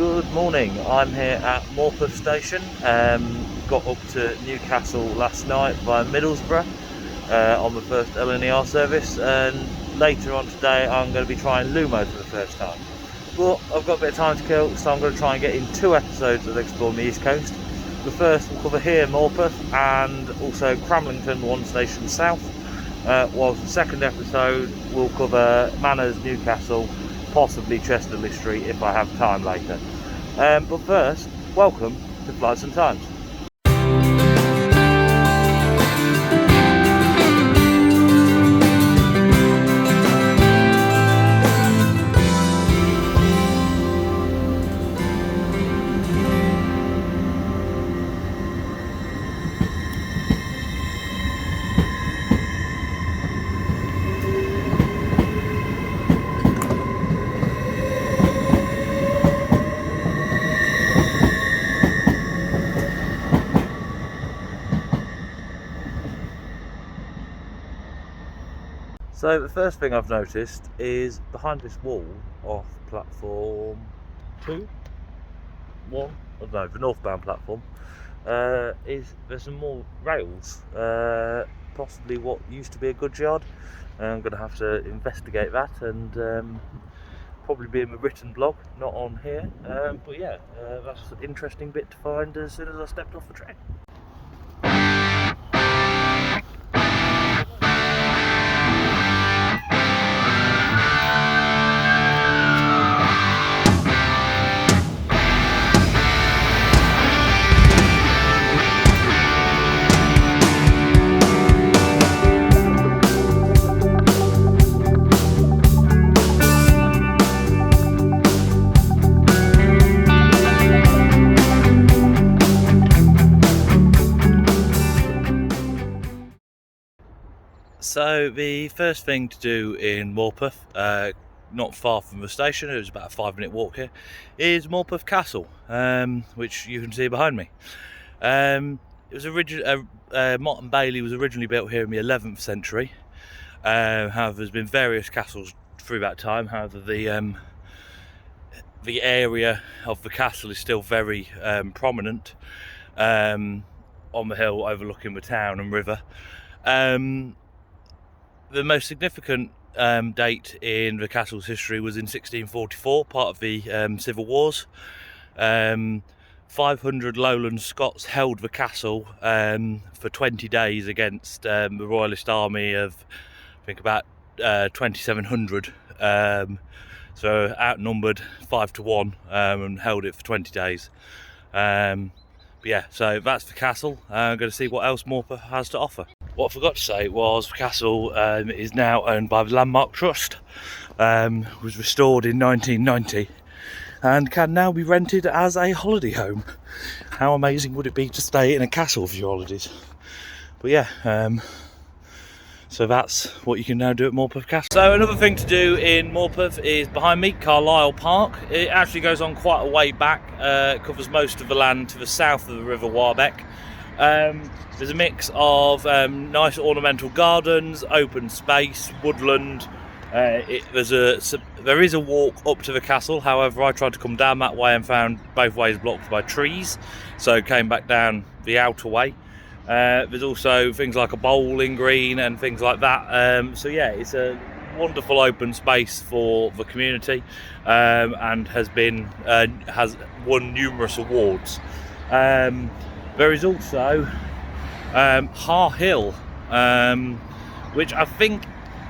Good morning, I'm here at Morpeth Station. Got up to Newcastle last night via Middlesbrough on the first LNER service, and later on today I'm going to be trying Lumo for the first time. But I've got a bit of time to kill, so I'm going to try and get in 2 episodes of exploring the East Coast. The first will cover here Morpeth and also Cramlington, 1 station south, whilst the second episode will cover Manners, Newcastle, possibly Chesterley Street if I have time later. But first, welcome to Flights and Times. So the first thing I've noticed is behind this wall off platform 2, 1, I don't know, the northbound platform, there's some more rails, possibly what used to be a goods yard. I'm going to have to investigate that and probably be in the written blog, not on here, but yeah, that's an interesting bit to find as soon as I stepped off the train. So the first thing to do in Morpeth, not far from the station, it was about a 5-minute walk here, is Morpeth Castle, which you can see behind me. It was Mott and Bailey was originally built here in the 11th century. However, there's been various castles through that time. However, the area of the castle is still very prominent on the hill overlooking the town and river. The most significant date in the castle's history was in 1644, part of the Civil Wars. 500 Lowland Scots held the castle for 20 days against the Royalist army of, I think, about 2,700. So outnumbered 5 to 1 and held it for 20 days. But yeah, so that's the castle. I'm going to see what else Morpeth has to offer. What I forgot to say was the castle is now owned by the Landmark Trust, was restored in 1990 and can now be rented as a holiday home. How amazing would it be to stay in a castle for your holidays? But yeah, so that's what you can now do at Morpeth Castle. So another thing to do in Morpeth is behind me, Carlisle Park. It actually goes on quite a way back, it covers most of the land to the south of the River Warbeck. There's a mix of nice ornamental gardens, open space, woodland. There is a walk up to the castle, however I tried to come down that way and found both ways blocked by trees, so came back down the outer way. There's also things like a bowling green and things like that, so yeah, it's a wonderful open space for the community, and has won numerous awards. There is also Har Hill, which I think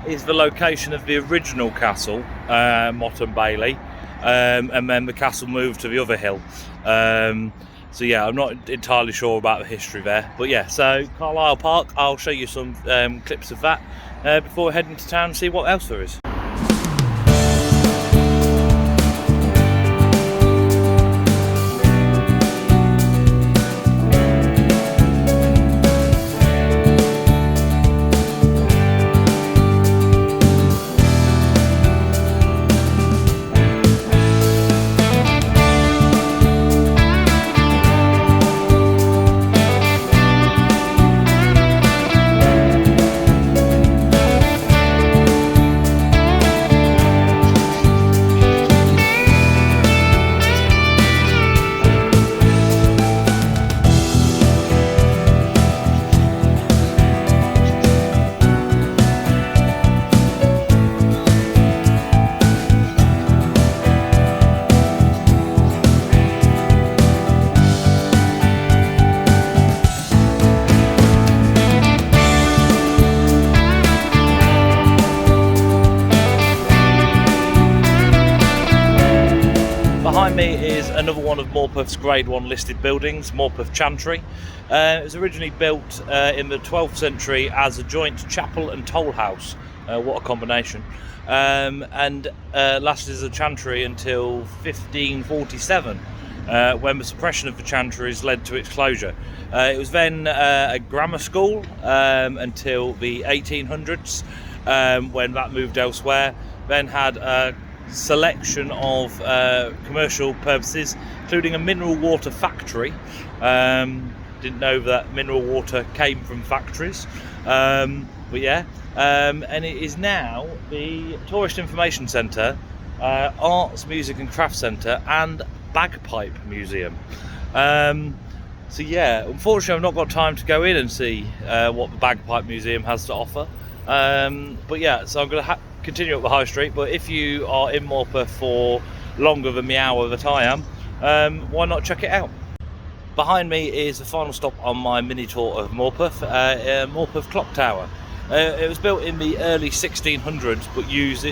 is the location of the original castle, Mott and Bailey, and then the castle moved to the other hill. So yeah, I'm not entirely sure about the history there, but yeah, so Carlisle Park, I'll show you some clips of that before heading to town and see what else there is. Behind me is another one of Morpeth's Grade 1 listed buildings, Morpeth Chantry. It was originally built in the 12th century as a joint chapel and toll house. What a combination. And lasted as a chantry until 1547, when the suppression of the chantries led to its closure. It was then a grammar school until the 1800s, when that moved elsewhere. Then had a selection of commercial purposes, including a mineral water factory. Didn't know that mineral water came from factories, but yeah. And it is now the Tourist Information Centre, Arts, Music and Crafts Centre and Bagpipe Museum. So yeah, unfortunately I've not got time to go in and see what the Bagpipe Museum has to offer. But yeah, so I'm going to continue up the high street, but if you are in Morpeth for longer than the hour that I am, why not check it out? Behind me is the final stop on my mini tour of Morpeth, Morpeth Clock Tower. It was built in the early 1600s, but used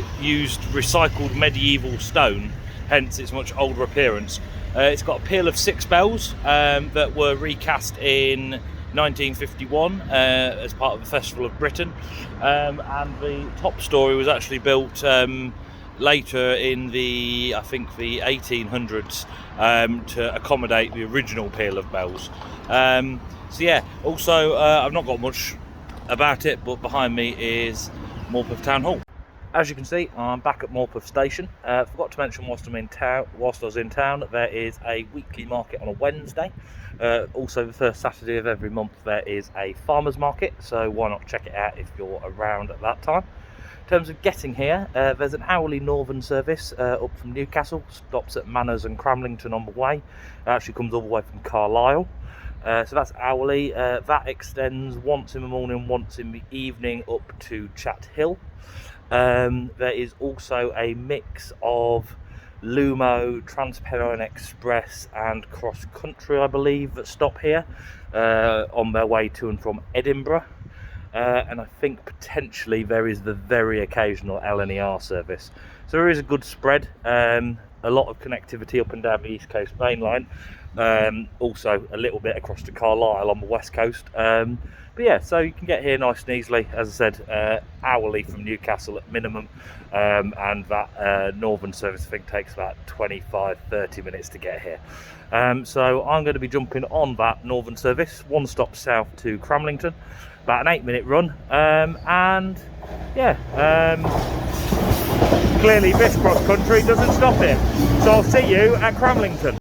recycled medieval stone, hence its much older appearance. It's got a peal of 6 bells that were recast in 1951 as part of the Festival of Britain, and the top story was actually built later in the, I think, the 1800s to accommodate the original peal of bells. So yeah, also I've not got much about it, but behind me is Morpeth Town Hall. As you can see, I'm back at Morpeth Station. Forgot to mention whilst I was in town, there is a weekly market on a Wednesday. Also the first Saturday of every month there is a farmers market, so why not check it out if you're around at that time. In terms of getting here, there's an hourly northern service up from Newcastle, stops at Manners and Cramlington on the way. It actually comes all the way from Carlisle. So that's hourly. That extends once in the morning, once in the evening up to Chat Hill. There is also a mix of Lumo, Trans-Pennine Express and Cross Country, I believe, that stop here on their way to and from Edinburgh. And I think potentially there is the very occasional LNER service. So there is a good spread, a lot of connectivity up and down the East Coast Mainline, also a little bit across to Carlisle on the West Coast. But yeah, so you can get here nice and easily, as I said, hourly from Newcastle at minimum, and that northern service I think takes about 25-30 minutes to get here. So I'm going to be jumping on that northern service, one stop south to Cramlington, about an 8-minute run, and yeah, clearly this cross country doesn't stop here, so I'll see you at Cramlington.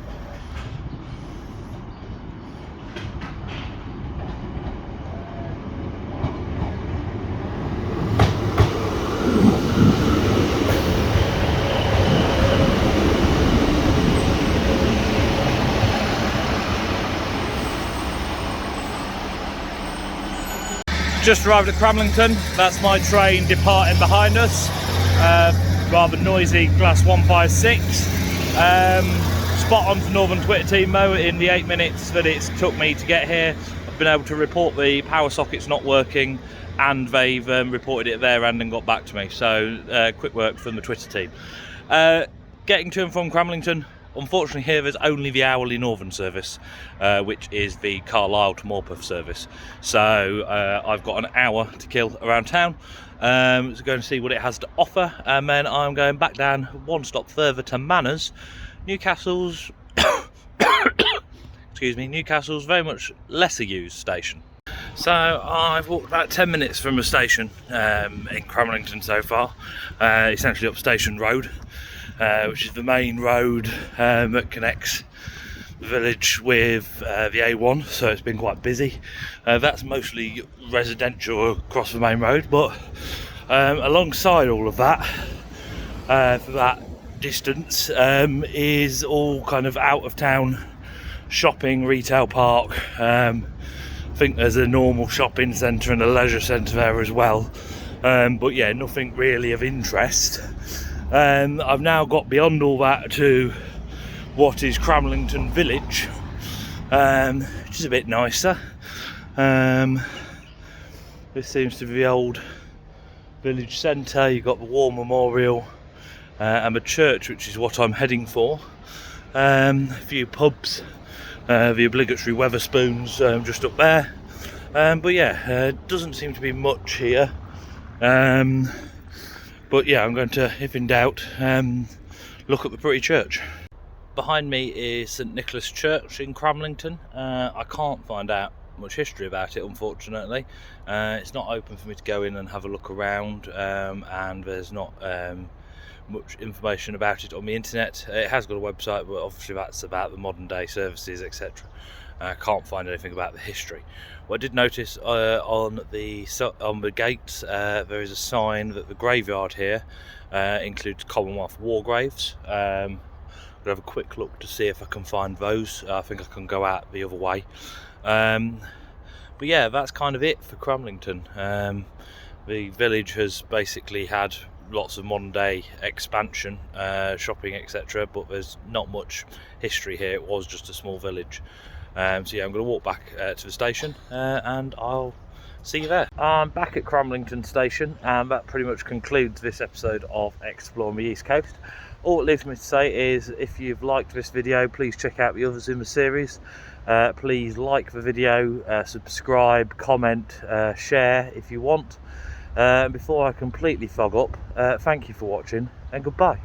Just arrived at Cramlington. That's my train departing behind us. Rather noisy class 156. Spot on to Northern Twitter team though. In the 8 minutes that it's took me to get here, I've been able to report the power sockets not working, and they've reported it at their end and got back to me. So quick work from the Twitter team. Getting to and from Cramlington, unfortunately here there's only the hourly northern service, which is the Carlisle to Morpeth service. So I've got an hour to kill around town, so going to see what it has to offer, and then I'm going back down one stop further to Manners, Newcastle's excuse me, Newcastle's very much lesser used station. So I've walked about 10 minutes from the station in Cramlington so far, essentially up Station Road, which is the main road that connects the village with the A1, so it's been quite busy. That's mostly residential across the main road, but alongside all of that, for that distance, is all kind of out of town shopping, retail park. I think there's a normal shopping centre and a leisure centre there as well, but yeah, nothing really of interest. I've now got beyond all that to what is Cramlington village, which is a bit nicer. This seems to be the old village centre. You've got the war memorial and the church, which is what I'm heading for. A few pubs, the obligatory Weatherspoons just up there. But yeah, doesn't seem to be much here. But yeah, I'm going to, if in doubt, look at the pretty church. Behind me is St Nicholas Church in Cramlington. I can't find out much history about it, unfortunately. It's not open for me to go in and have a look around, and there's not much information about it on the internet. It has got a website, but obviously that's about the modern day services, etc. I can't find anything about the history. What I did notice on the gates, there is a sign that the graveyard here includes Commonwealth war graves. I'll have a quick look to see if I can find those. I think I can go out the other way. But yeah, that's kind of it for Cramlington. The village has basically had lots of modern day expansion, shopping, etc., but there's not much history here. It was just a small village. So yeah, I'm going to walk back to the station and I'll see you there. I'm back at Cramlington Station, and that pretty much concludes this episode of Exploring the East Coast. All it leaves me to say is, if you've liked this video, please check out the others in the series. Please like the video, subscribe, comment, share if you want. Before I completely fog up, thank you for watching and goodbye.